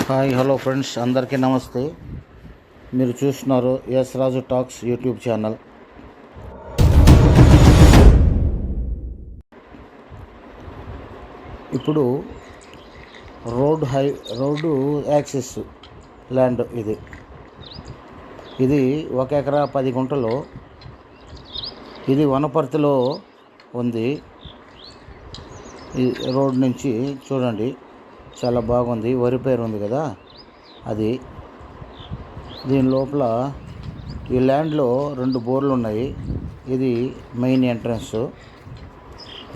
Hi hello friends, అందరికీ నమస్తే. మీరు చూస్తున్నారు ఎస్ రాజు టాక్స్ యూట్యూబ్ ఛానల్. ఇప్పుడు రోడ్డు యాక్సెస్ ల్యాండ్ ఇది 1 ఎకరా 10 గుంటలు. ఇది వనపర్తిలో ఉంది. ఈ రోడ్ నుంచి చూడండి, చాలా బాగుంది. వరి పేరు ఉంది కదా, అది. దీని లోపల ఈ ల్యాండ్లో 2 బోర్లు ఉన్నాయి. ఇది మెయిన్ ఎంట్రన్స్.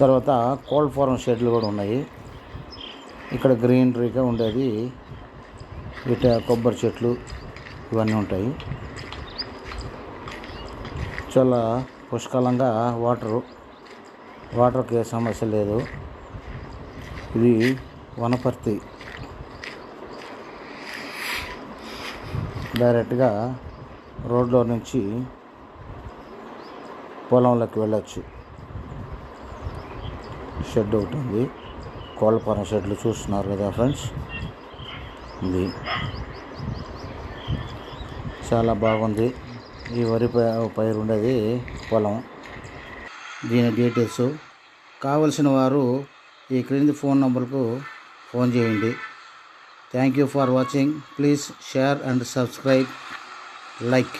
తర్వాత కోల్డ్ ఫారం షెడ్లు కూడా ఉన్నాయి. ఇక్కడ గ్రీనరీగా ఉండేది, ఇట కొబ్బరి చెట్లు ఇవన్నీ ఉంటాయి. చాలా పుష్కలంగా వాటర్కి ఏ సమస్య లేదు. ఇది వనపర్తి. డైరెక్ట్గా రోడ్లో నుంచి పొలంలోకి వెళ్ళచ్చు. షెడ్ ఒకటి ఉంది, కోళ్ళపారం షెడ్లు చూస్తున్నారు కదా ఫ్రెండ్స్. ఇది చాలా బాగుంది. ఈ వరి పైరు ఉండేది పొలం. దీని డీటెయిల్స్ కావలసిన వారు ఈ క్రింది ఫోన్ నంబర్కు ఫోన్ చేయండి. Thank you for watching. Please share and subscribe, like.